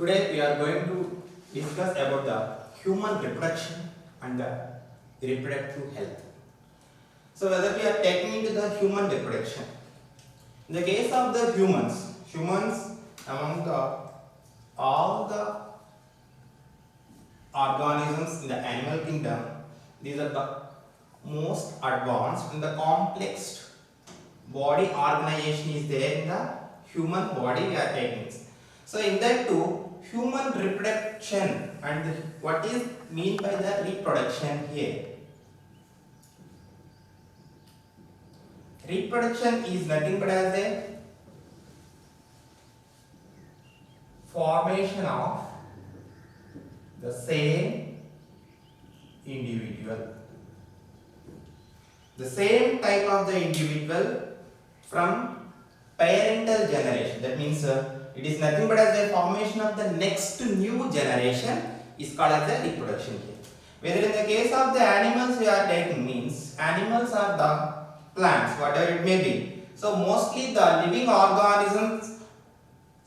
Today we are going to discuss about the human reproduction and the reproductive health. So whether we are taking into the human reproduction. In the case of the humans among all the organisms in the animal kingdom, these are the most advanced and the complex body organization is there in the human body we are taking. So in that too, human reproduction and what is mean by the reproduction here? Reproduction is nothing but as a formation of the same individual. The same type of the individual from parental generation. That means it is nothing but as a formation of the next new generation is called as a reproduction here. Whether in the case of the animals we are taking means animals are the plants, whatever it may be. So mostly the living organisms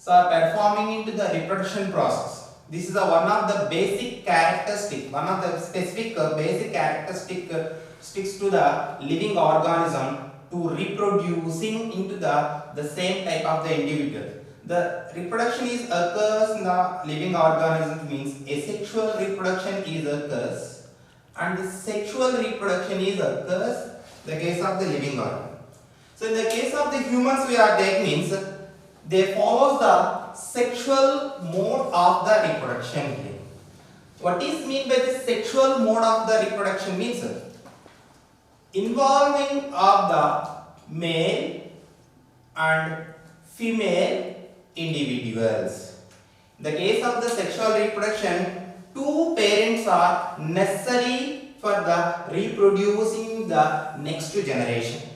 are performing into the reproduction process. This is one of the basic characteristic, one of the specific basic characteristics to the living organism to reproducing into the same type of the individual. The reproduction is occurs in the living organism means asexual reproduction is occurs and the sexual reproduction is occurs in the case of the living organism. So in the case of the humans we are taking means they follow the sexual mode of the reproduction here. What is mean by the sexual mode of the reproduction means involving of the male and female individuals. In the case of the sexual reproduction, two parents are necessary for the reproducing the next generation.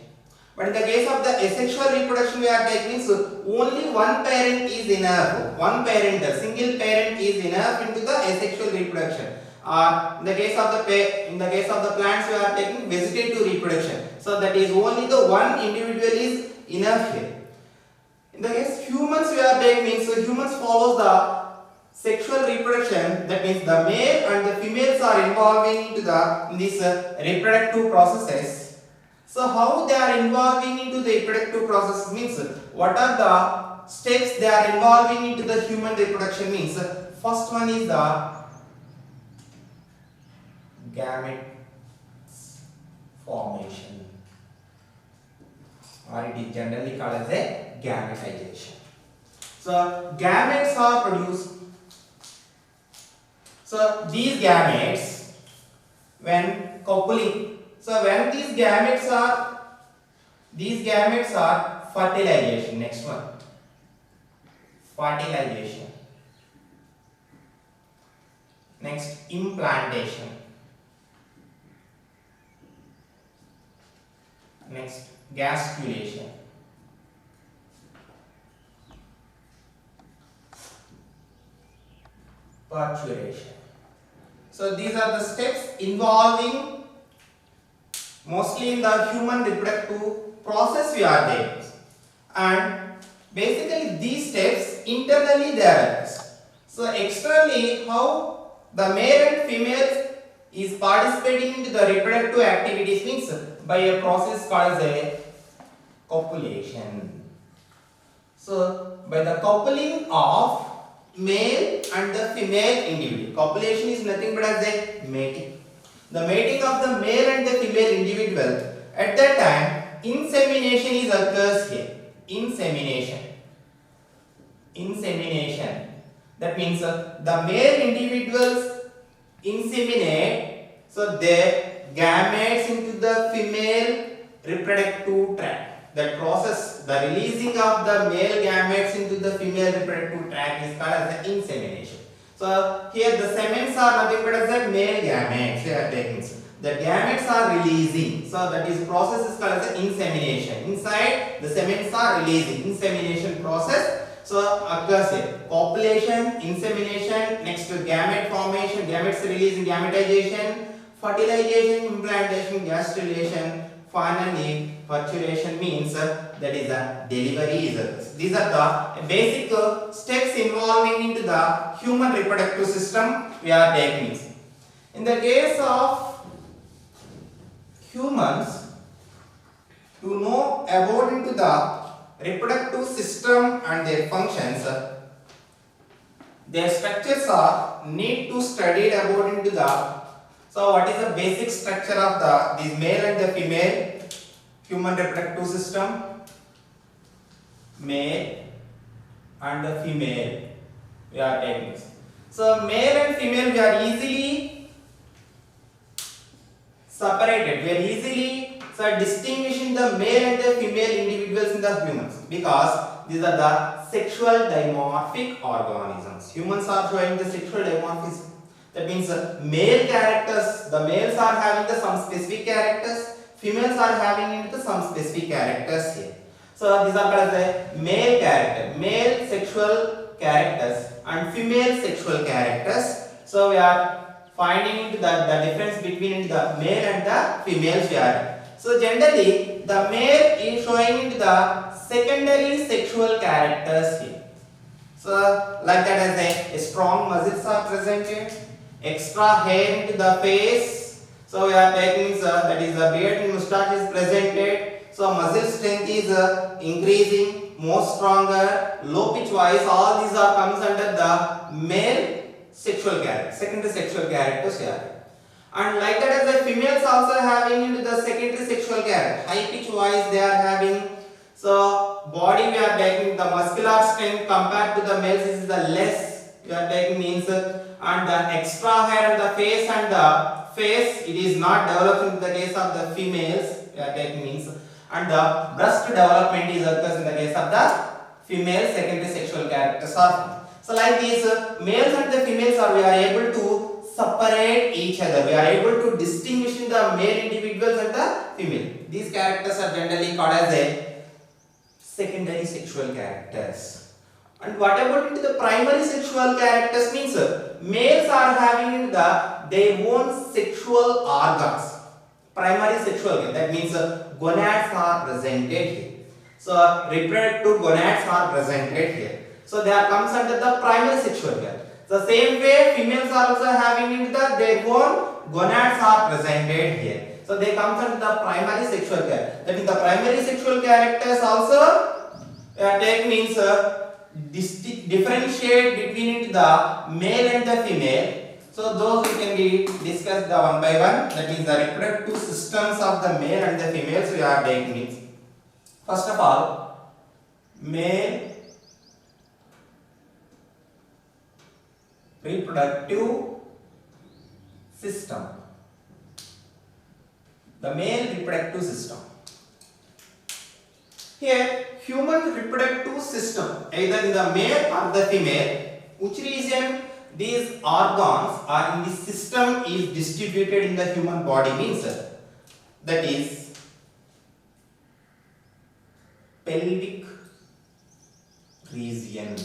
But in the case of the asexual reproduction we are taking means only one parent is enough. One parent, a single parent is enough into the asexual reproduction. In the case of the plants we are taking vegetative reproduction. So that is only the one individual is enough here. In the case humans we are taking means humans follows the sexual reproduction. That means the male and the females are involving into this reproductive processes. So how they are involving into the reproductive process means what are the steps they are involving into the human reproduction means first one is the gametes formation, or it is generally called as a gametization. So gametes are produced. So these gametes when coupling, so when these gametes are fertilization. Next one, fertilization. Next, implantation. Next, gastrulation. Parturition. So these are the steps involving mostly in the human reproductive process we are there. And basically these steps internally they are. So externally how the male and female is participating into the reproductive activities means by a process called as a copulation. So by the coupling of male and the female individual. Copulation is nothing but as a mating. The mating of the male and the female individual, at that time insemination is occurs here. Insemination. That means the male individuals inseminate, so their gametes into the female reproductive tract. That process, the releasing of the male gametes into the female reproductive tract is called as the insemination. So here the semens are nothing but as the male gametes they are taking. The gametes are releasing. So that is process is called as the insemination. Inside the semens are releasing. Insemination process. So occurs here. Copulation, insemination, next to gamete formation, gametes releasing, gametization, fertilization, implantation, gastrulation, finally parturition means that is a delivery is occurs. These are the basic steps involving into the human reproductive system we are taking. In the case of humans, to know about into the reproductive system and their functions, their structures are need to study about into the. So what is the basic structure of the this male and the female human reproductive system? Male and the female we are taking. So male and female we are easily separated. We are easily distinguishing the male and the female individuals in the humans because these are the sexual dimorphic organisms. Humans are showing the sexual dimorphism. That means male characters, the males are having the some specific characters, females are having the some specific characters here. So these are called the male character, male sexual characters and female sexual characters. So we are finding the difference between the male and the females here. So generally the male is showing the secondary sexual characters here. So like that as a strong muscles are presented, extra hair into the face. So we are taking that is the beard and moustache is presented. So muscle strength is increasing, more stronger, low pitch voice. All these are comes under the male sexual character, secondary sexual characters here. And like that as the females also having into the secondary sexual character, high pitch voice they are having. So body we are taking the muscular strength compared to the males is the less we are taking means. And the extra hair on the face and the face it is not developed in the case of the females we are taking means, and the breast development is occurs in the case of the female secondary sexual characters are. So like these males and the females are we are able to separate each other, we are able to distinguish in the male individuals and the female. These characters are generally called as a secondary sexual characters. And what about into the primary sexual characters means males are having their own sexual organs. Primary sexual, that means gonads are presented here. So reproductive gonads are presented here. So they are comes under the primary sexual character. The same way females are also having their own gonads are presented here. So they come under the primary sexual character. That means the primary sexual characters also take means differentiate between the male and the female. So those we can be discussed the one by one. That means the reproductive systems of the male and the females we are taking. First of all, male reproductive system. The male reproductive system. Here, human reproductive system, either in the male or the female, which region these organs are in the system is distributed in the human body means that is pelvic region.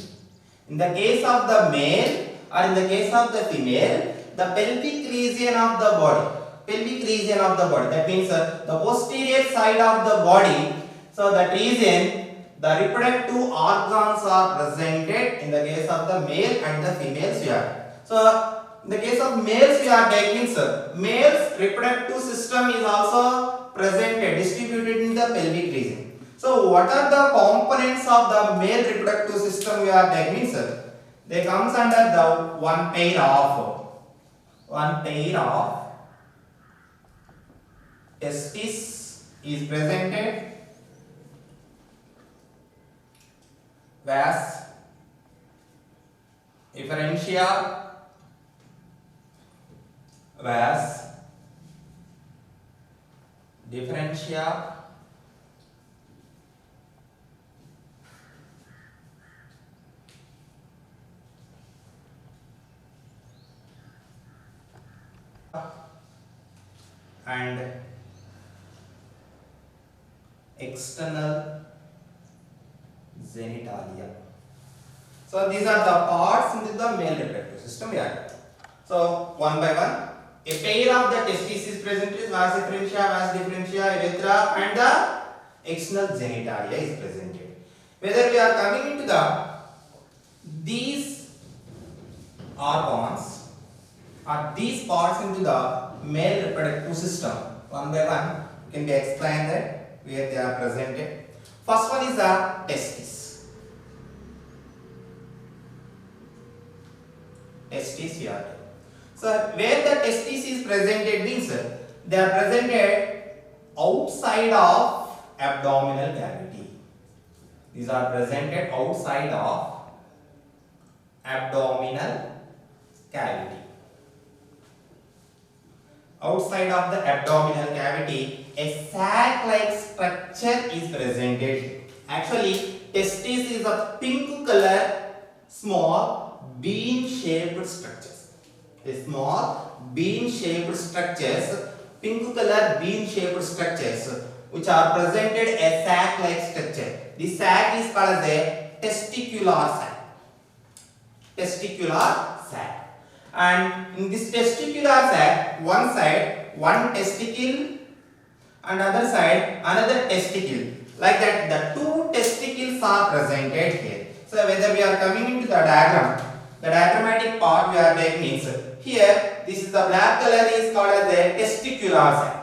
In the case of the male or in the case of the female, the pelvic region of the body. Pelvic region of the body. That means the posterior side of the body. So that region, the reproductive organs are presented in the case of the male and the females here. So in the case of males we are taking males reproductive system is also presented, distributed in the pelvic region. So what are the components of the male reproductive system we are taking They comes under the one pair of testis is presented, vas efferentia, vas differentia, and external genitalia. So these are the parts in the male reproductive system. Yeah. So one by one, a pair of the testes is present is vas efferentia, vas differentia, urethra, and the external genitalia is presented. Whether we are coming into these organs or these parts into the male reproductive system, one by one can be explained that where they are presented. First one is the testis. Testis we are. So where the testis is presented means they are presented outside of abdominal cavity. These are presented outside of abdominal cavity. Outside of the abdominal cavity, a sac-like structure is presented. Actually, testis is a pink color, small bean-shaped structures. A small bean-shaped structures, pink color bean-shaped structures, which are presented a sac-like structure. The sac is called as a testicular sac. Testicular sac. And in this testicular sac, one side one testicle and other side another testicle. Like that, the two testicles are presented here. So whether we are coming into the diagram, the diagrammatic part we are taking means here this is the black color is called as a testicular sac.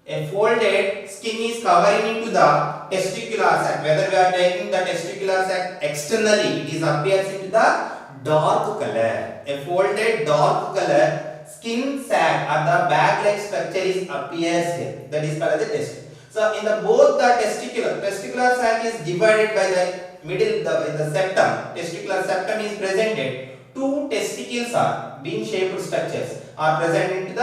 A folded skin is covering into the testicular sac. Whether we are taking the testicular sac externally, it is appears into the dark color. A folded dark color skin sac or the bag-like structure is appears here. That is called as the testicle. So in the both the testicular sac is divided by the middle the septum. Testicular septum is presented. Two testicles are bean-shaped structures are present into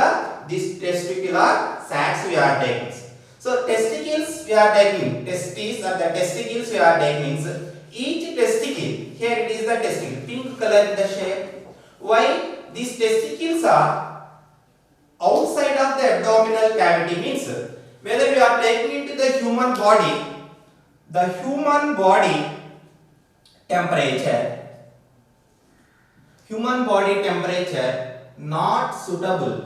this testicular sacs we are taking. So testicles we are taking, testes or the testicles we are taking means each testicle, here it is the testicle, pink color in the shape. Why these testicles are outside of the abdominal cavity means whether we are taking into the human body temperature not suitable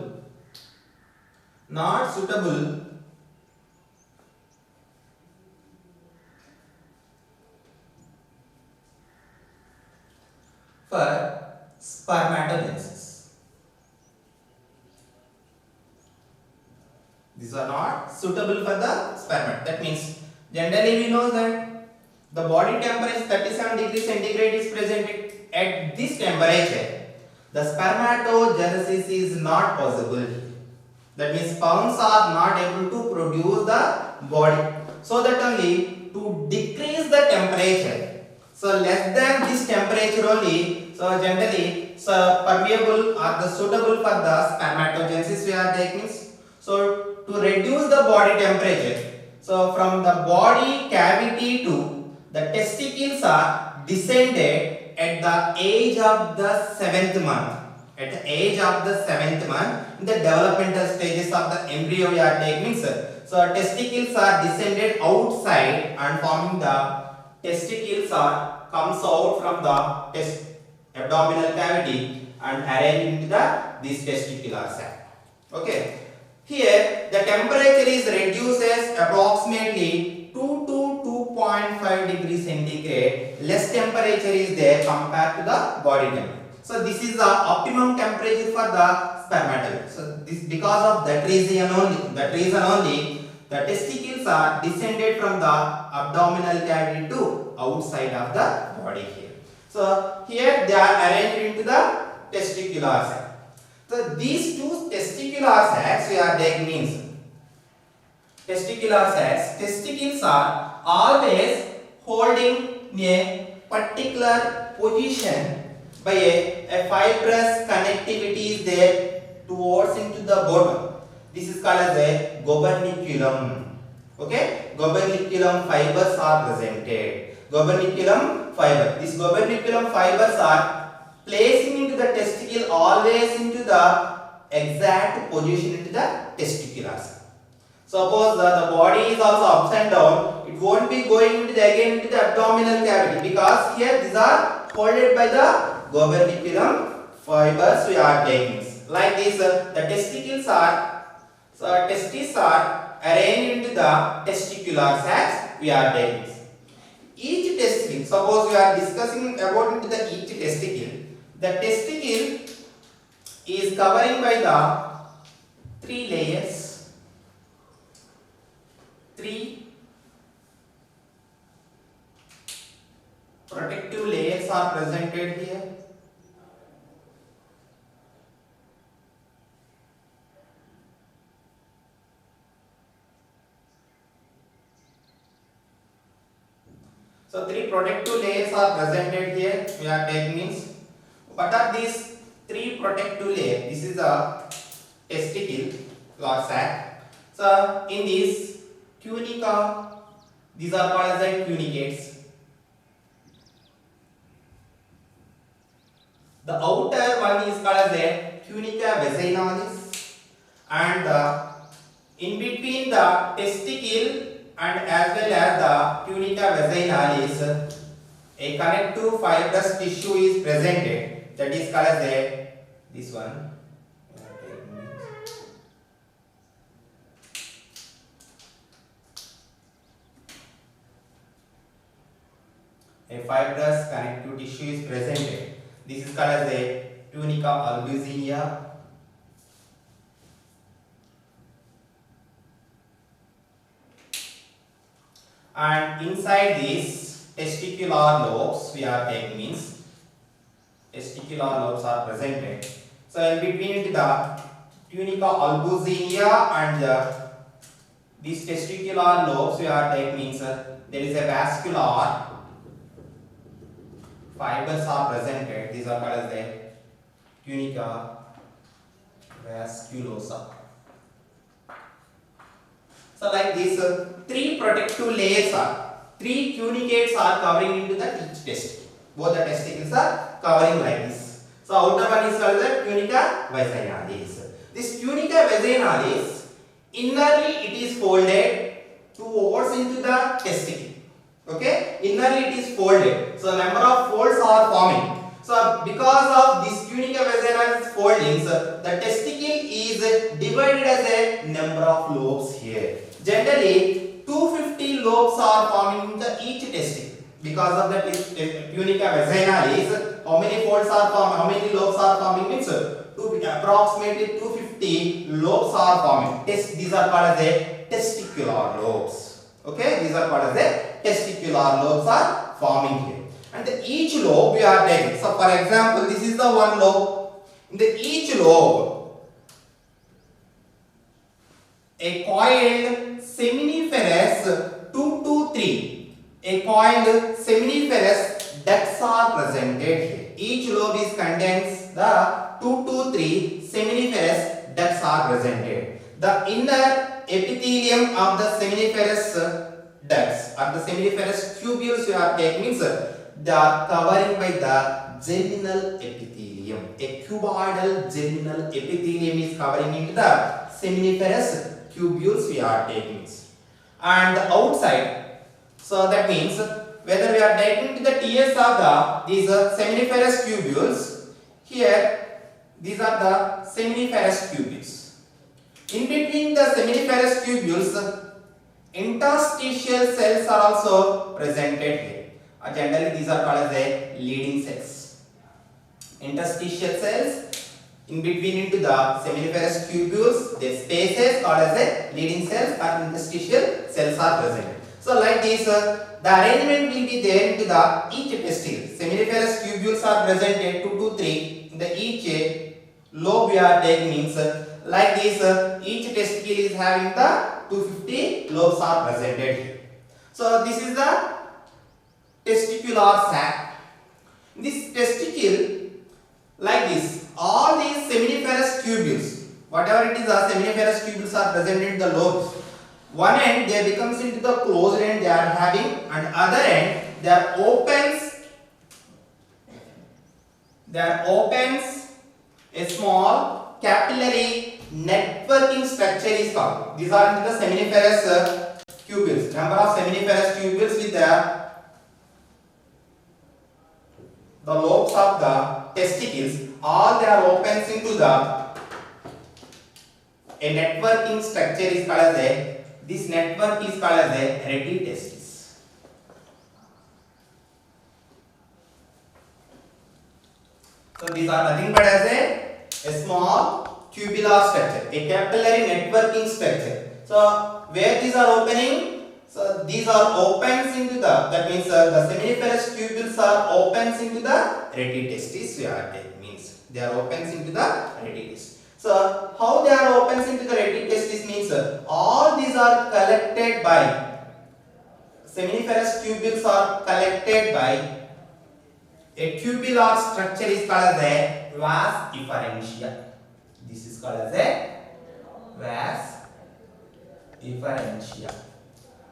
for spermatogenesis. These are not suitable for the sperm. That means generally we know that the body temperature 37 degrees centigrade is presented. At this temperature, the spermatogenesis is not possible. That means sperms are not able to produce the body. So that only to decrease the temperature. So less than this temperature only. So generally, permeable or the suitable for the spermatogenesis we are taking. So to reduce the body temperature, so from the body cavity to the testicles are descended at the age of the 7th month. At the age of the 7th month, in the developmental stages of the embryo we are taking. So testicles are descended outside and forming the testicles are comes out from the abdominal cavity and arranged into this testicular sac. Okay. Here the temperature is reduces approximately 2 to 2.5 degrees centigrade. Less temperature is there compared to the body temperature. So this is the optimum temperature for the spermatogen. So this because of that reason only the testicles are descended from the abdominal cavity to outside of the body here. So here they are arranged into the testicular sac. So these two testicular sacs we are taking means testicular sacs. Testicles are always holding a particular position by a fibrous connectivity is there towards into the bottom. This is called as a gubernaculum. Okay, gubernaculum fibers are presented. Gubernaculum fiber. These gubernaculum fibers are placing into the testicle always into the exact position into the testicular sac. Suppose the body is also upside down, it won't be going into again into the abdominal cavity because here these are holded by the gubernaculum fibers we are taking. Like this, the testicles are testes are arranged into the testicular sacs we are taking. Each testicle, suppose we are discussing about into the each testicle. The testicle is covering by the three layers. Three protective layers are presented here. So three protective layers are presented here. We are taking means. What are these three protective layers? This is a testicle or sac. So in this tunica, these are called as the tunicates. The outer one is called as a tunica vaginalis, and in between the testicle and as well as the tunica vaginalis, a connective fibrous tissue is presented. That is called as this one. A fibrous connective tissue is presented. This is called as a tunica albuginea. And inside these testicular lobes we are taking means testicular lobes are presented. So in between the tunica albuginea and these testicular lobes we are taking means there is a vascular fibers are presented. These are called as the tunica vasculosa. So like these three protective layers are, three tunicates are covering into the each testicle. Both the testicles are covering like this. So outer one is called the tunica vaginalis. This tunica vaginalis, innerly it is folded towards into the testicle. Okay, innerly it is folded. So number of folds are forming. So because of this tunica vaginalis foldings, the testicle is divided as a number of lobes here. Generally, 250 lobes are forming in the each testicle. Because of the tunica vaginalis, how many folds are forming? How many lobes are forming? Means approximately 250 lobes are forming. These are called as a testicular lobes. Okay, these are called as a testicular lobes are forming here. And each lobe we are taking. So, for example, this is the one lobe. In each lobe, a coiled seminiferous 2 to 3. A coiled seminiferous ducts are presented here. Each lobe is contains the 2 to 3 seminiferous ducts are presented. The inner epithelium of the seminiferous ducts or the seminiferous tubules we are taking means they are covering by the germinal epithelium. A cuboidal germinal epithelium is covering into the seminiferous tubules we are taking. And the outside, so that means whether we are taking to the TS of these seminiferous tubules, here these are the seminiferous tubules. In between the seminiferous tubules, interstitial cells are also presented here. Generally these are called as a leading cells. Interstitial cells in between into the seminiferous tubules, their spaces called as a leading cells or interstitial cells are present. So like this, the arrangement will be there into the each testicle. Seminiferous tubules are presented 2 to 3 in the each lobe we are taking means like this, each testicle is having the 250 lobes are presented here. So this is the testicular sac. This testicle like this, all these seminiferous tubules, whatever it is, the seminiferous tubules are present in the lobes. One end they becomes into the closed end they are having, and other end there opens a small capillary networking structure is called. These are into the seminiferous tubules. Number of seminiferous tubules with the lobes of the testicles, all they are opens into the a networking structure is called as This network is called as a retitestis. So these are nothing but as a small tubular structure, a capillary networking structure. So where these are opening? So these are opens into the, that means the seminiferous tubules are opens into the retitestis. We are taking, means they are opens into the retitestis. So how they are opens into the retitestis means all these are collected by seminiferous tubules are collected by a tubular structure is called as a vas efferentia. This is called as a vas efferentia.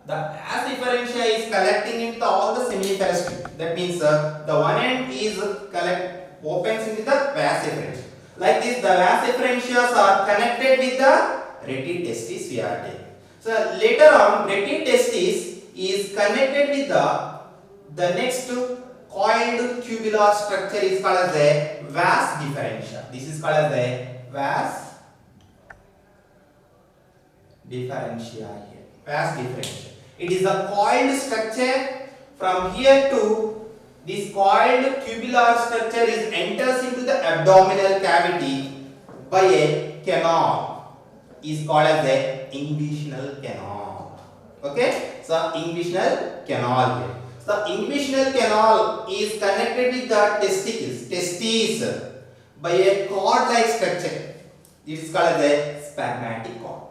The vas efferentia is collecting into all the seminiferous tube. That means the one end is opens into the vas efferentia. Like this, the vas efferentias are connected with the retitestis we are taking. So later on, retitestis is connected with the next coiled tubular structure is called as a vas differentia. This is called as a vas differentia here. Vas differentia. It is a coiled structure. From here to this coiled tubular structure is enters into the abdominal cavity by a canal. Is called as a inguinal canal. Okay, so inguinal canal here. The inguinal canal is connected with the testes by a cord-like structure. It is called as a spermatic cord.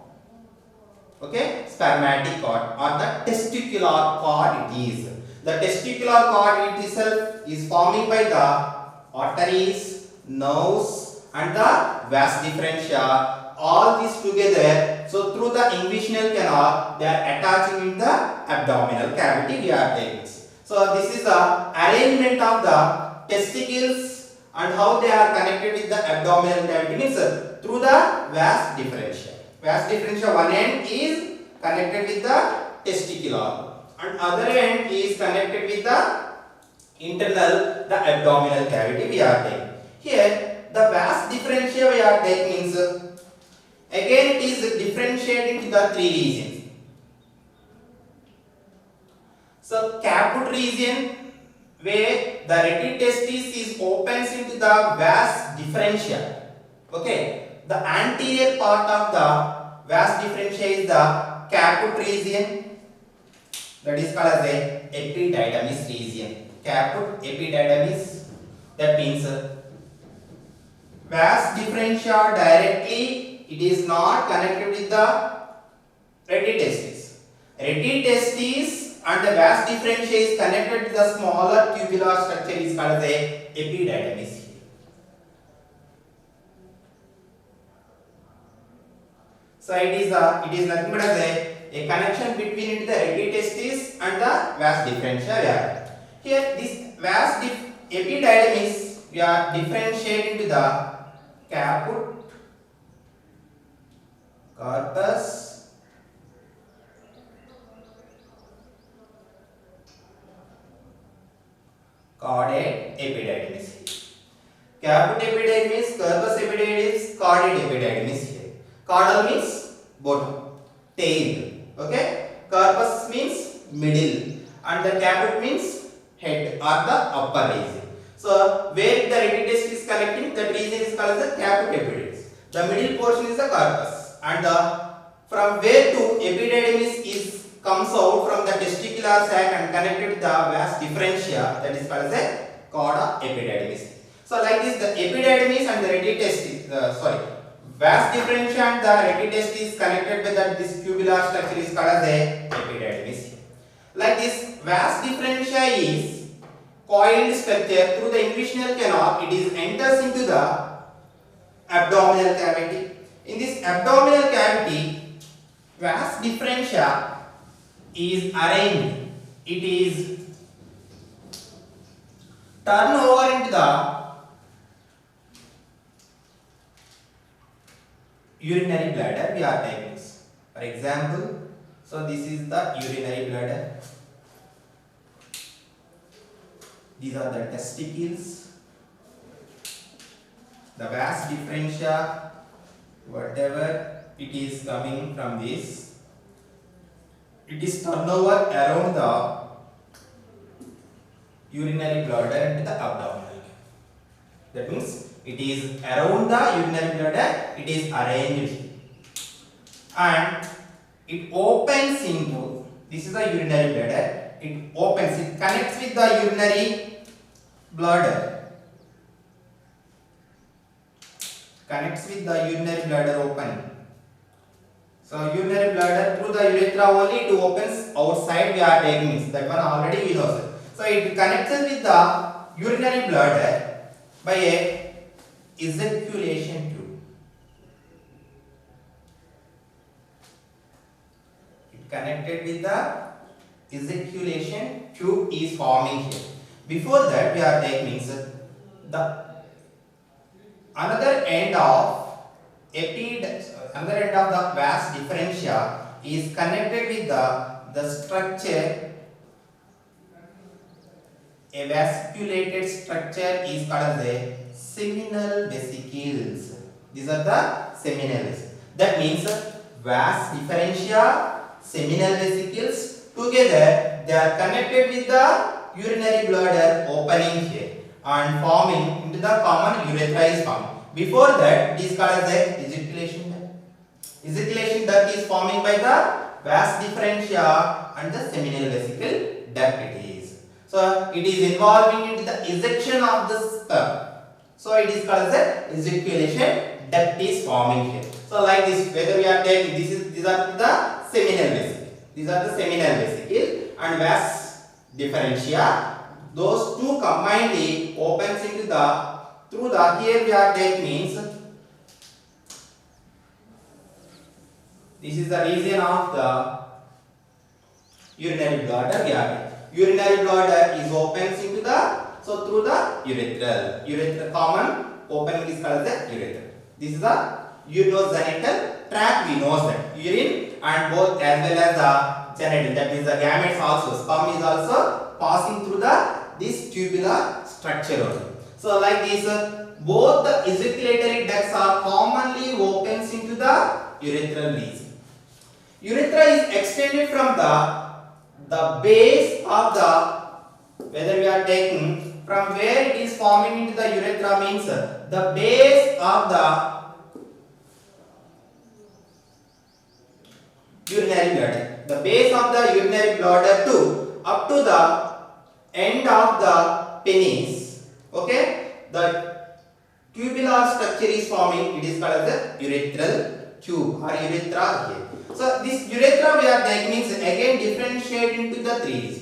Okay, spermatic cord or the testicular cord it is. The testicular cord itself is forming by the arteries, nerves and the vas differentia. All these together, so through the inguinal canal, they are attaching in the abdominal cavity we are taking. So this is the arrangement of the testicles and how they are connected with the abdominal cavity means through the vas differentia. Vas differentia one end is connected with the testicular and other end is connected with the internal, the abdominal cavity we are taking. Here the vas differentia we are taking means again it is differentiated into the three regions. So caput region where the retitestis is opens into the vas differentia. Okay, the anterior part of the vas differentia is the caput region, that is called as a epididymis region. Caput epididymis, that means vas differentia directly it is not connected with the retitestis. Retitestis and the vas differentia is connected to the smaller tubular structure is called as a epididymis. So it is nothing but as a connection between the retitestis and the vas differentia. Here this vas epididymis we are differentiating to the caput, corpus, caudate epididymis. Caput epididymis, corpus epididymis, caudate epididymis here. Caudal means bottom, tail. Okay. Corpus means middle, and the caput means head or the upper region. So where the retitestis is connecting, that region is called as the caput epididymis. The middle portion is the corpus, and from where to epididymis is comes out from the testicular sac and connected with the vas differentia, that is called as a cauda epididymis. So like this, the epididymis and the retitestis, vas differentia and the retitestis connected with this tubular structure is called as a epididymis. Like this, vas differentia is coiled structure through the inguinal canal. It is enters into the abdominal cavity. In this abdominal cavity, vas differentia is arranged. It is turned over into the urinary bladder we are taking. For example, so this is the urinary bladder. These are the testicles, the vas differentia, whatever it is coming from this it is turnover around the urinary bladder and the abdominal. That means it is around the urinary bladder, it is arranged and it opens into, this is the urinary bladder, it opens, it connects with the urinary bladder, connects with the urinary bladder opening. So urinary bladder through the urethra only it opens outside, we are taking that one already we know. So it connects with the urinary bladder by a ejaculation tube. It connected with the ejaculation tube is forming here. Before that we are taking the another end of the vas differentia is connected with the structure. A vasculated structure is called as a seminal vesicles. These are the seminal vesicles. That means vas differentia, seminal vesicles together they are connected with the urinary bladder opening here and forming into the common urethra is formed. Before that it is called as a ejaculation duct. Ejaculation duct is forming by the vas differentia and the seminal vesicle duct it is. So it is involving into the ejection of the sperm. So it is called as a ejaculation duct is forming here. So like this, whether we are taking these are the seminal vesicles. These are the seminal vesicles and vas differentia. Those two combinedly opens into the through the here we are taking means this is the region of the urinary bladder we are taking. Urinary bladder is opens into the so through the urethra common opening is called the urethra. This is the urogenital tract, we know that urine and both as well as the genital, that means the gametes also, sperm is also passing through this tubular structure only. So like this both the ejaculatory ducts are commonly opens into the urethral region. Urethra is extended from the base of the, whether we are taking from where it is forming into the urethra means the base of the urinary bladder. The base of the urinary bladder to up to the end of the penis. Okay, the tubular structure is forming. It is called as the urethral tube or urethra here. So this urethra we are taking means again differentiate into the three regions.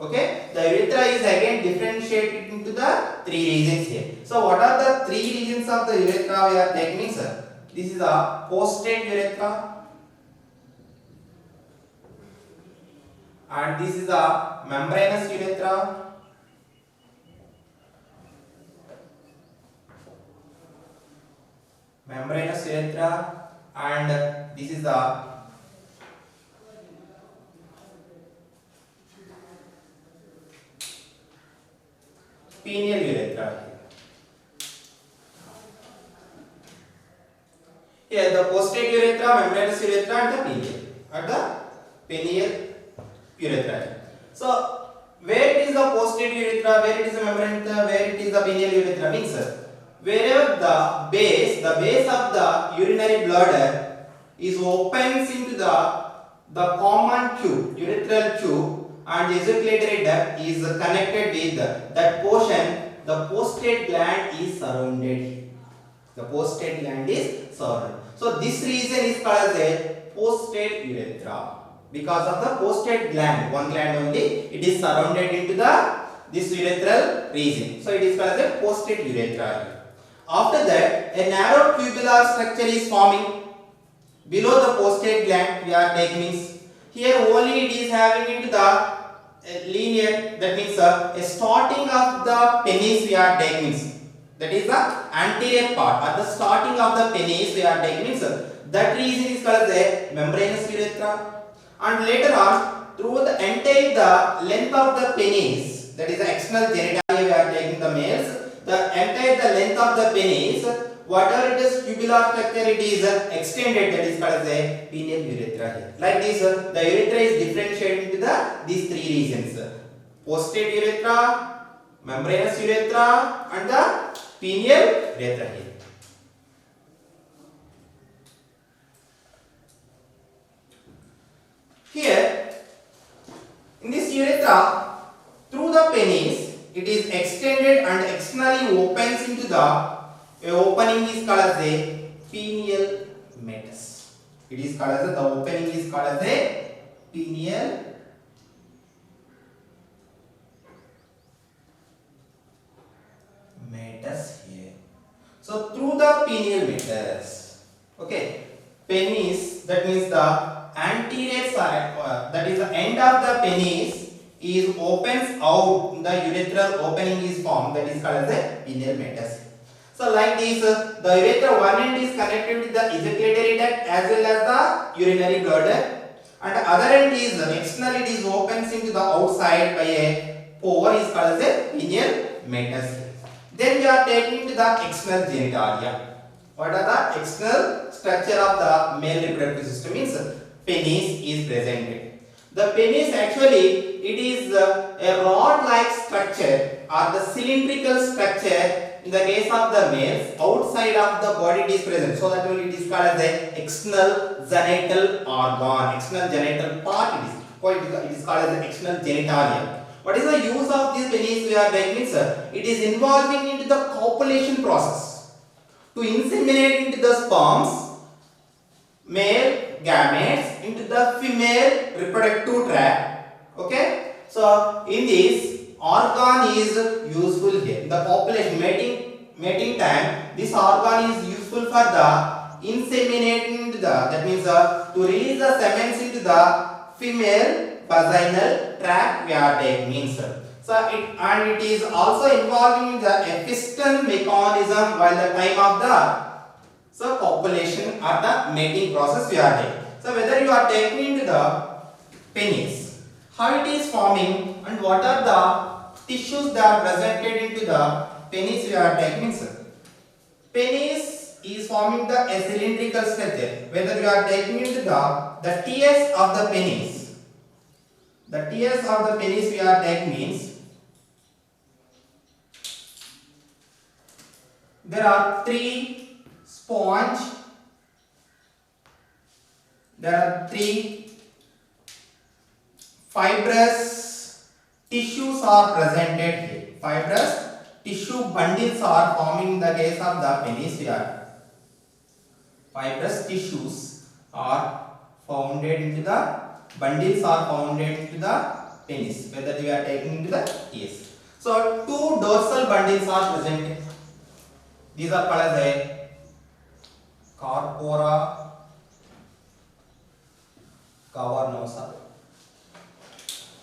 Okay, the urethra is again differentiated into the three regions here. So what are the three regions of the urethra we are taking means this is the postate urethra and this is the membranous urethra. Membranous urethra and this is the penial urethra. Here the postate urethra, membranous urethra and the penial at the penial urethra. So where it is the postate urethra, where it is the membranous urethra, where it is the penial urethra means wherever the base of the urinary bladder is opens into the common tube, urethral tube, and the ejaculatory duct is connected with that portion, the postate gland is surrounded. The postate gland is surrounded. So this region is called as a postate urethra because of the postate gland, one gland only, it is surrounded into this urethral region. So it is called as a postate urethra. After that, a narrow tubular structure is forming below the postate gland. We are taking here only it is having into the linear, that means a starting of the penis we are taking, that is the anterior part at the starting of the penis we are taking, that region is called as a membranous urethra, and later on through the entire the length of the penis, that is the external genitalia we are taking the males, the entire the length of the penis, whatever it is tubular structure, it is extended, that is called as a pineal urethra here. Like this, the urethra is differentiated into these three regions: postate urethra, membranous urethra, and the pineal urethra here. Here, in this urethra, through the penis, it is extended and externally opens into the opening is called as a pineal meatus. It is called as the opening is called as a pineal meatus here. So through the pineal meatus, okay, penis, that means the anterior side, that is the end of the penis is opens out, the urethral opening is formed, that is called as a pineal meatus. So like this, the urethra one end is connected with the ejaculatory duct as well as the urinary bladder, and the other end is externally it is opens into the outside by a pore is called as a pineal meatus. Then we are taking to the external genitalia. What are the external structure of the male reproductive system? Means penis is presented. The penis actually it is a rod-like structure or the cylindrical structure. In the case of the males, outside of the body it is present. So that it is called as the external genital organ. External genital part it is called as the external genitalia. What is the use of this penis? We are means it is involving into the copulation process to inseminate into the sperms, male gametes into the female reproductive tract. Okay, so in this organ is useful here. The population mating time, this organ is useful for the inseminating into the, that means to release the semens into the female vaginal tract, we are taking means. So it is also involving the episton mechanism while the time of the copulation or the mating process we are taking. So whether you are taking into the penis, how it is forming and what are the tissues that are presented into the penis we are taking. Penis is forming the a cylindrical structure. Whether you are taking into the tears of the penis. The tears of the penis we are taking means there are three sponge. There are three fibrous tissues are presented here. Fibrous tissue bundles are forming in the case of the penis here. Fibrous tissues are founded into the bundles are founded into the penis, whether we are taking into the tears. So two dorsal bundles are presented. These are called as a corpora cavernosa.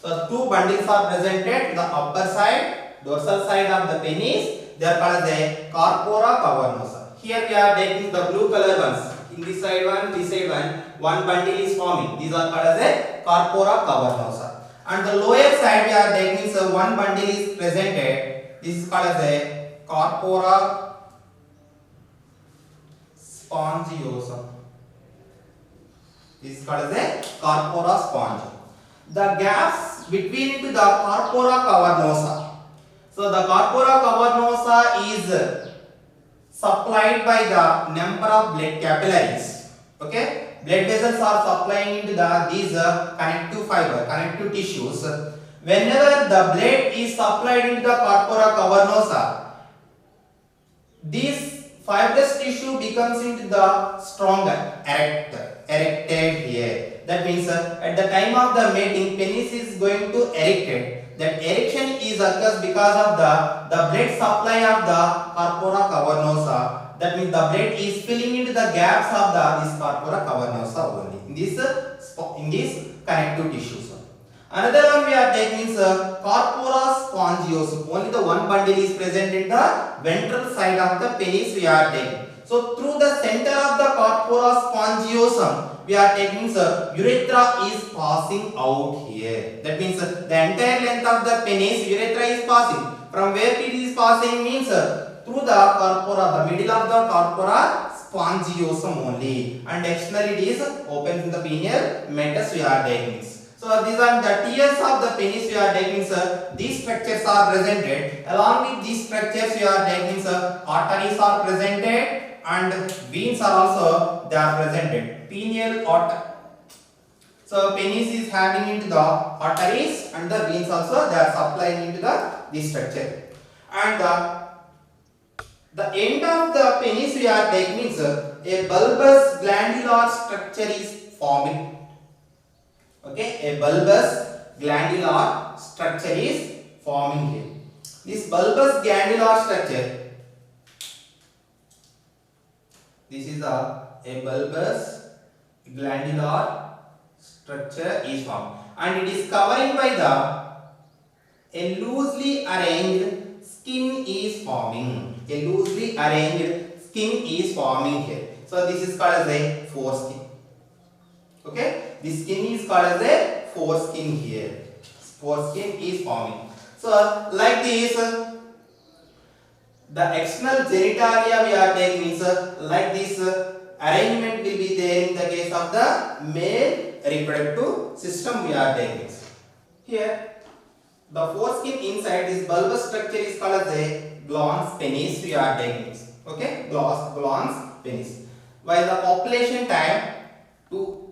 So two bundles are presented, the upper side, dorsal side of the penis, they are called as a corpora cavernosa. Here we are taking the blue color ones. In this side one bundle is forming. These are called as a corpora cavernosa. And the lower side we are taking, so one bundle is presented. This is called as a corpora spongiosum. This is called as a corpora sponge. The gaps between the corpora cavernosa. So the corpora cavernosa is supplied by the number of blood capillaries. Okay, blood vessels are supplying into these connective fiber, connective tissues. Whenever the blood is supplied into the corpora cavernosa, this fibrous tissue becomes into the stronger, erected here. That means at the time of the mating, penis is going to erected. That erection is occurs because of the blood supply of the corpora cavernosa. That means the blood is filling into the gaps of this corpora cavernosa only in this connective tissues. Another one we are taking is corpora spongiosum. Only the one bundle is present in the ventral side of the penis we are taking. So through the center of the corpora spongiosum we are taking urethra is passing out here. That means the entire length of the penis urethra is passing. From where it is passing means through the corpora, the middle of the corpora spongiosum only, and externally it is open in the pineal meatus we are taking. So these are the tiers of the penis we are taking, sir. These structures are presented. Along with these structures we are taking, sir, arteries are presented and veins are also they are presented. Pineal artery. So penis is having into the arteries and the veins also they are supplying into this structure. And the end of the penis we are taking means a bulbous glandular structure is forming. Okay, a bulbous glandular structure is forming here. This bulbous glandular structure, this is a bulbous glandular structure is formed, and it is covering by a loosely arranged skin is forming. A loosely arranged skin is forming here. So this is called as a foreskin. Okay, this skin is called as a foreskin here. Foreskin is forming. So like this, the external genitalia we are taking means like this arrangement will be there in the case of the male reproductive system we are taking. Here the foreskin inside this bulbous structure is called as a glans penis we are taking. Okay, glans penis. While the population time to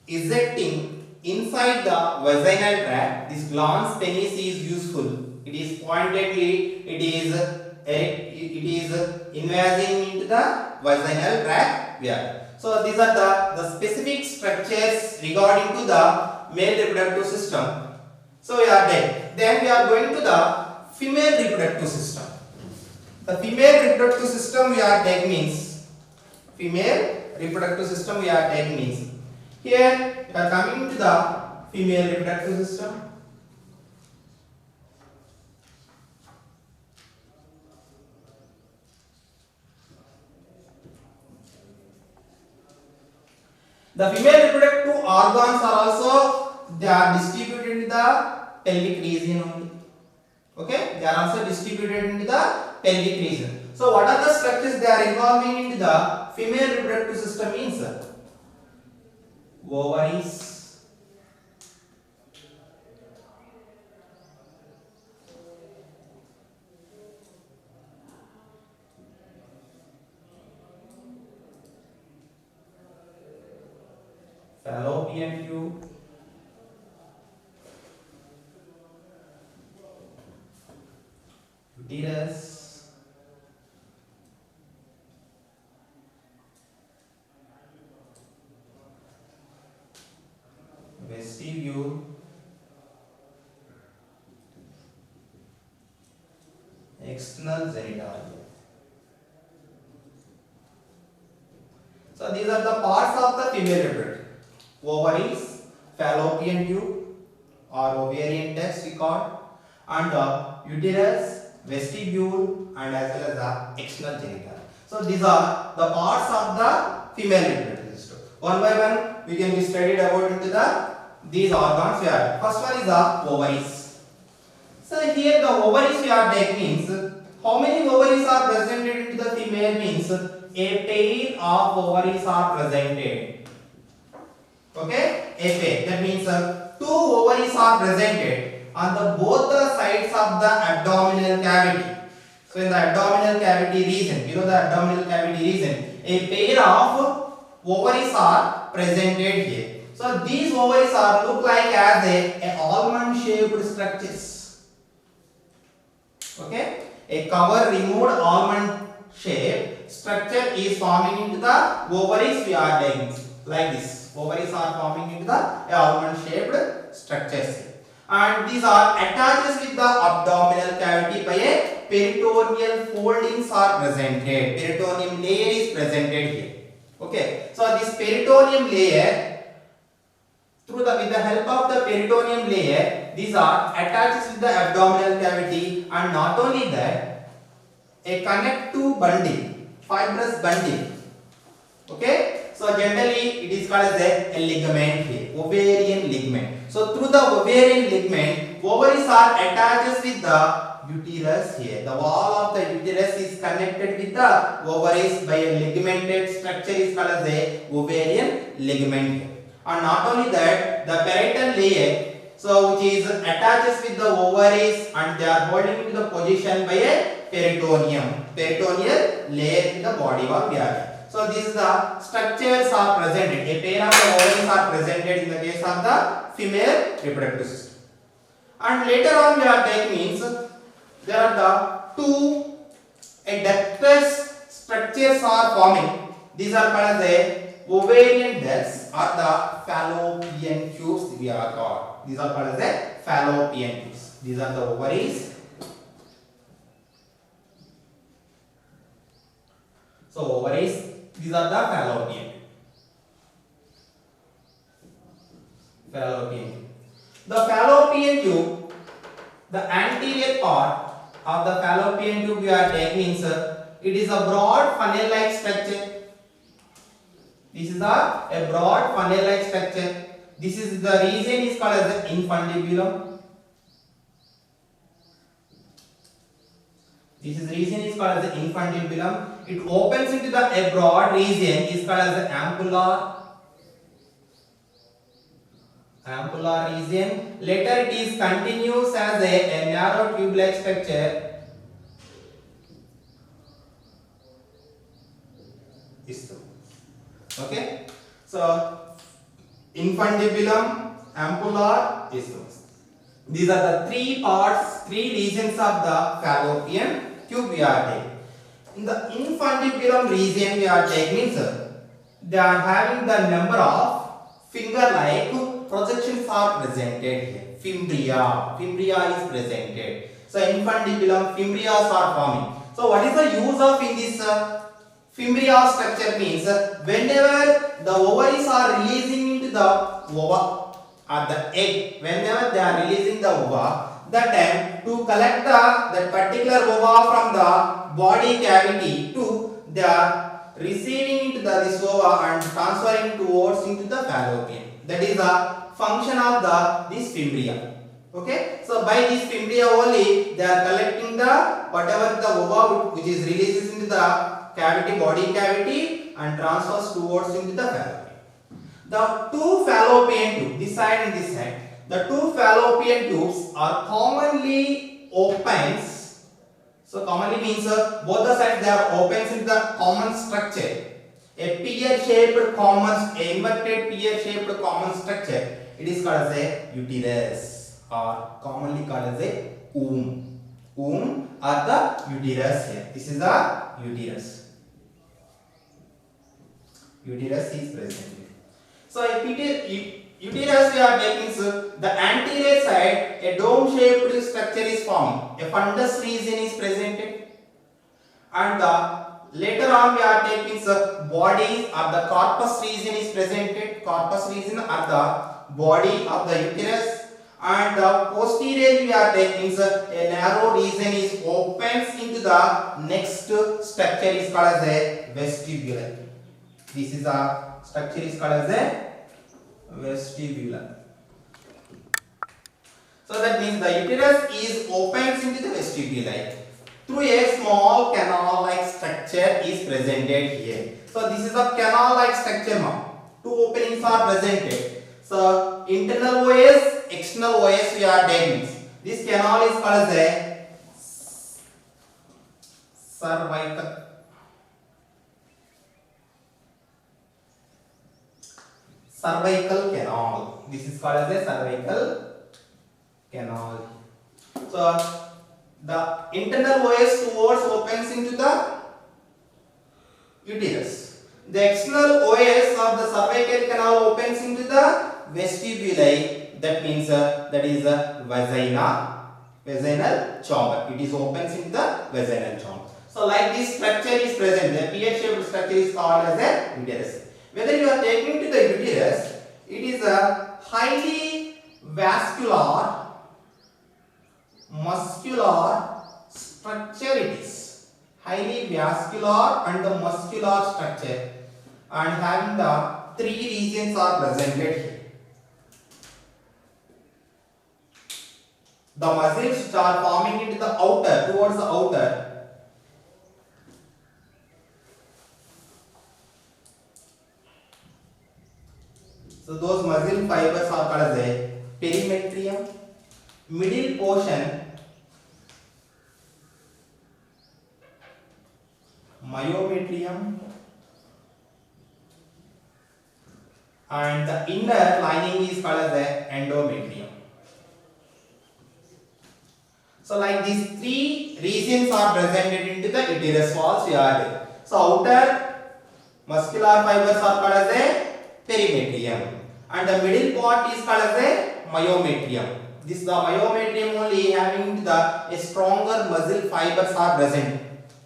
ejecting inside the vaginal tract, this glans penis is useful. It is pointedly, it is invading into the vaginal tract here. So these are the specific structures regarding to the male reproductive system. So we are there. Then we are going to the female reproductive system. The female reproductive system we are taking means here we are coming to the female reproductive system. The female reproductive organs are also they are distributed in the pelvic region only. Okay, they are also distributed into the pelvic region. So what are the structures they are involving into the female reproductive system means ovaries, fallopian tube, uterus, vestibule, external genitalia. So these are the parts of the female reproductive. Ovaries, fallopian tube or ovarian test we call, and uterus, vestibule, and as well as the external genital. So these are the parts of the female reproductive system. One by one we can be studied about into these organs here. First one is the ovaries. So here the ovaries we are taking means how many ovaries are presented into the female means a pair of ovaries are presented. Okay, a pair. That means two ovaries are presented on the both the sides of the abdominal cavity. So in the abdominal cavity region, you know the abdominal cavity region, a pair of ovaries are presented here. So these ovaries are look like as a almond shaped structures. Okay, a cover removed almond shaped structure is forming into the ovaries we are taking like this. Ovaries are forming into the almond shaped structures, and these are attached with the abdominal cavity by a peritoneal foldings are presented. Peritoneum layer is presented here. Okay, so this peritoneum layer, with the help of the peritoneum layer, these are attached with the abdominal cavity, and not only that, a connective bundle, fibrous bundle. Okay, so generally it is called as a ligament here, ovarian ligament. So through the ovarian ligament, ovaries are attached with the uterus here. The wall of the uterus is connected with the ovaries by a ligamented structure is called as a ovarian ligament. And not only that, the parietal layer, so which is attaches with the ovaries and they are holding into the position by a peritoneal layer in the body of the other. So these the structures are presented. A pair of the ovaries are presented in the case of the female reproductive system. And later on we are taking means there are the two ductless structures are forming. These are called as the ovarian ducts or the fallopian tubes we are called. These are called as the fallopian tubes. These are the ovaries. So ovaries, these are the fallopian tube. The fallopian tube, the anterior part of the fallopian tube we are taking means it is a broad funnel-like structure. This is a broad funnel-like structure. This is the region is called as the infundibulum. This is region is called as the infundibulum. It opens into the a broad region is called as the ampulla region. Later it is continues as a narrow tube-like structure. Okay, so infundibulum, ampulla, isthmus. These are the three parts, three regions of the fallopian tube we are taking. In the infundibulum region we are taking, they are having the number of finger-like projections are presented here. Fimbria is presented. So infundibulum, fimbrias are forming. So what is the use of in this fimbria structure means whenever the ovaries are releasing into the ova or the egg, whenever they are releasing the ova, that time to collect that particular ova from the body cavity to they are receiving into this ova and transferring towards into the fallopian. That is the function of this fimbria. Okay, so by this fimbria only they are collecting the whatever the ova which is releases into the cavity, body cavity and transfers towards into the fallopian. The two fallopian tubes, this side and this side, the two fallopian tubes are commonly opens. So commonly means both the sides they are opens into the common structure. A pear-shaped common, a inverted pear-shaped common structure. It is called as a uterus or commonly called as a womb. Womb or the uterus here. This is the uterus. Uterus is present here. So if uterus we are taking the anterior side, a dome-shaped structure is forming. A fundus region is presented, and the later on we are taking body or the corpus region is presented. Corpus region or the body of the uterus, and the posteriorly we are taking a narrow region is opens into the next structure is called as a vestibule. This is a structure is called as a vestibule. So that means the uterus is opens into the vestibule through a small canal-like structure is presented here. So this is a canal-like structure now. Two openings are presented. So internal OS, external OS we are taking. This canal is called as a cervical canal. This is called as a cervical canal. So the internal OS towards opens into the uterus. The external OS of the cervical canal opens into the vestibule. That means that is a vaginal chamber. It is opens into the vaginal chamber. So like this structure is present. The pear-shaped structure is called as a uterus. Whether you are taking to the uterus, it is a highly vascular, muscular structure. It is highly vascular and the muscular structure, and having the three regions are presented here. the muscles which are forming into the outer, towards the outer, so those muscle fibers are called as a perimetrium. Middle portion, myometrium, and the inner lining is called as the endometrium. So like these three regions are presented into the uterus walls we are doing. So outer muscular fibers are called as a perimetrium, and the middle part is called as a myometrium. This the myometrium only having a stronger muscle fibers are present.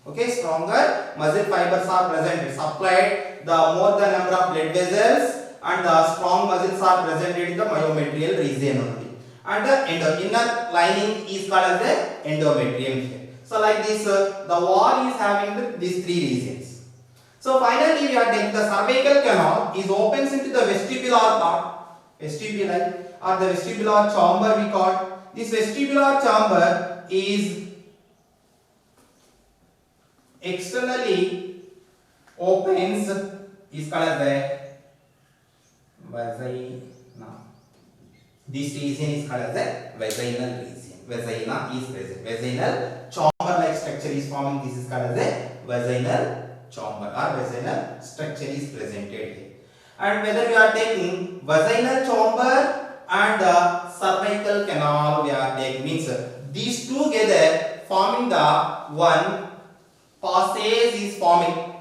Okay, stronger muscle fibers are present. Supplied the more the number of blood vessels, and the strong muscles are presented in the myometrial region only. And the inner lining is called as the endometrium here. So like this, the wall is having these three regions. So finally we are taking the cervical canal is opens into the vestibular part, vestibuli or the vestibular chamber we call. This vestibular chamber is externally opens, is called as the vagina. This region is called as the vaginal region. Vagina is present. Vaginal chamber like structure is forming. This is called as the vaginal chamber or vaginal structure is presented here. And whether we are taking vaginal chamber and the cervical canal, we are taking means these two together forming the one passage is forming,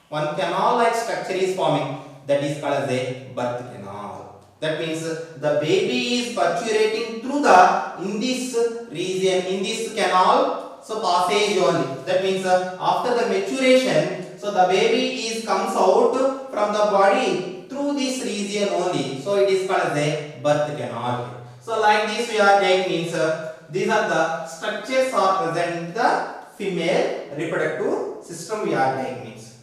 one canal like structure is forming, that is called as a birth canal. That means the baby is parturiting through the in this region, in this canal, so passage only. That means after the maturation, so the baby is comes out from the body through this region only. So it is called as a birth canal. So like this we are taking means these are the structures are present in the female reproductive system we are taking means.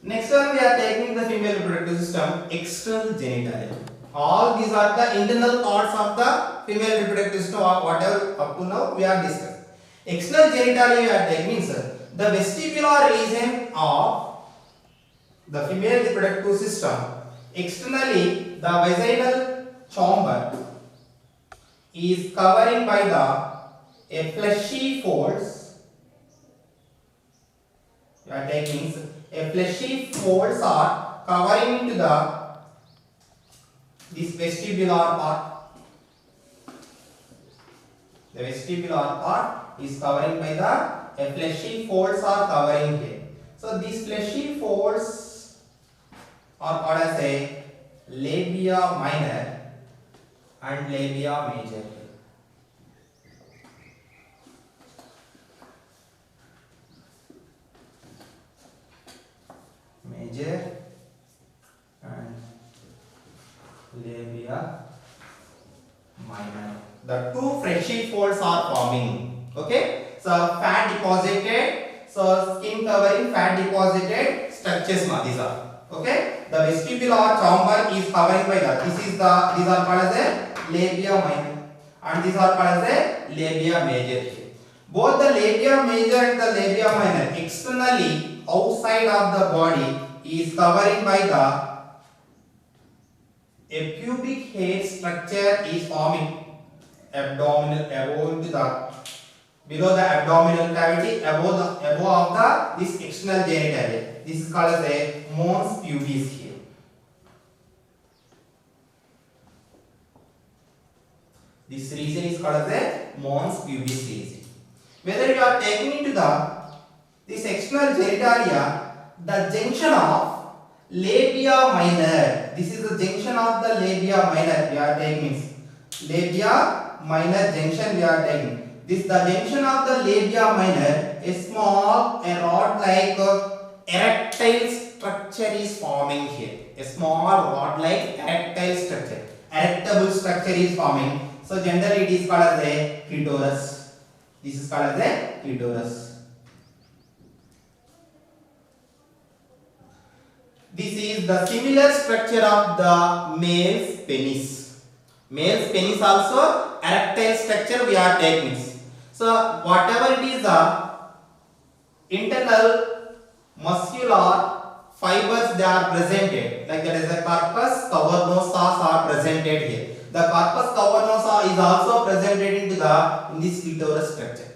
Next one we are taking the female reproductive system, external genitalia. All these are the internal parts of the female reproductive system or whatever up to now we are discussing. External genitalia we are taking means the vestibular region of the female reproductive system. Externally the vaginal chamber is covering by the a fleshy folds. We are taking a fleshy folds are covering into the this vestibular part. The vestibular part is covering by the a fleshy folds are covering here. So these fleshy folds are called as a labia minor and labia major. Major and labia minor. The two fleshy folds are forming. Okay, so fat deposited, so skin covering fat deposited structures these are. Okay, the vestibular chamber is covering by that. These are called as a labia minor and these are called as a labia major. Both the labia major and the labia minor externally outside of the body is covering by the a pubic hair structure is forming abdominal above into the below the abdominal cavity above of the this external genitalia. This is called as a mons pubis here. This region is called as a mons pubis region. Whether you are taking into the this external genitalia, the junction of labia minor. This is the junction of the labia minor. We are taking labia minor junction. We are taking this the junction of the labia minor. A small, a rod-like erectile structure is forming here. A small rod-like erectile structure, erectable structure is forming. So generally it is called as a clitoris. This is called as a clitoris. This is the similar structure of the male's penis. Male's penis also erectile structure we are taking. So whatever it is the internal muscular fibers they are presented, like that is the corpus cavernosus are presented here. The corpus cavernosa is also presented in this clitoris structure.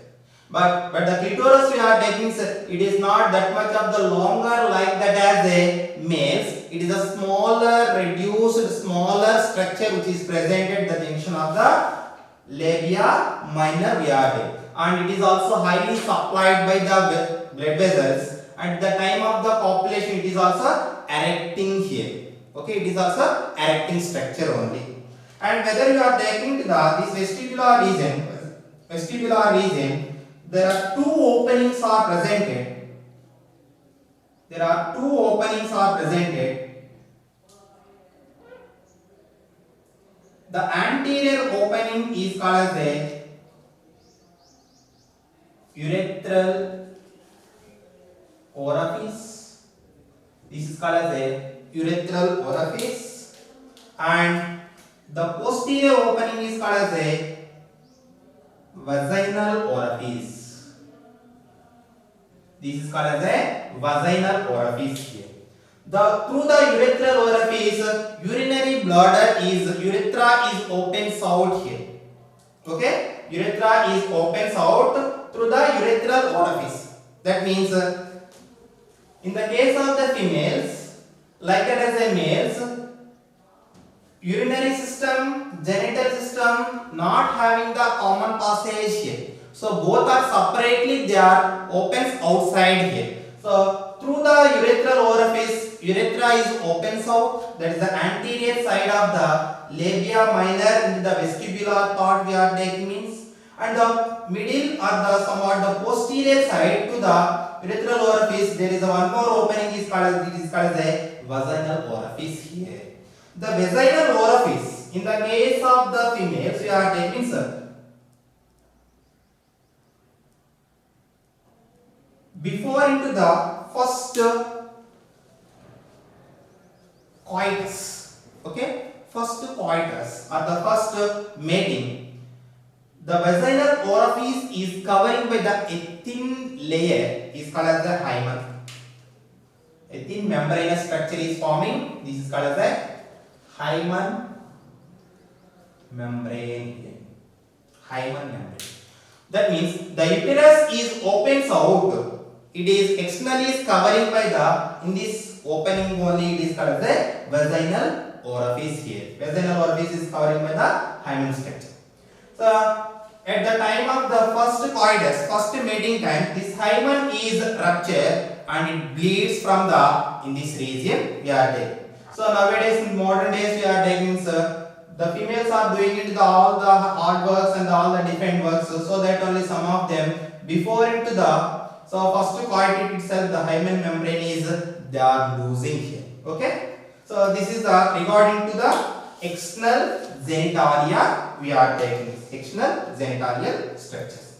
But the clitoris we are taking, it is not that much of the longer like that as a males. It is a smaller, reduced, smaller structure which is present at the junction of the labia minor we are taking. And it is also highly supplied by the blood vessels. At the time of the copulation, it is also erecting here. Okay, it is also erecting structure only. And whether you are taking this vestibular region, there are two openings are presented. There are two openings are presented. The anterior opening is called as a urethral orifice. This is called as a urethral orifice, and the posterior opening is called as a vaginal orifice. This is called as a vaginal orifice here. Through the urethral orifice, urinary bladder urethra is opens out here. Okay, urethra is opens out through the urethral orifice. That means in the case of the females, like as a males, urinary system, genital system not having the common passage here. So both are separately, they are opens outside here. So through the urethral orifice, urethra is opens out. That is the anterior side of the labia minor in the vestibular part we are taking means, and the middle or the somewhat the posterior side to the urethral orifice, there is a one more opening is called as a vaginal orifice here. The vaginal orifice, in the case of the females, we are taking before into the first coitus, okay, first coitus or the first mating, the vaginal orifice is covering by a thin layer is called as the hymen. A thin membranous structure is forming. This is called as a hymen membrane. Hymen membrane. That means the uterus is opens out. It is externally is covering by in this opening only. It is called as a vaginal orifice here. Vaginal orifice is covering by the hymen structure. So at the time of the first coitus, first mating time, this hymen is ruptured and it bleeds from in this region we are taking. So nowadays in modern days we are taking the females are doing it all the hard works and all the different works, so that only some of them before into the first coitus itself the hymen membrane is they are losing here. Okay, so this is regarding to the external genitalia we are taking external genitalial structures.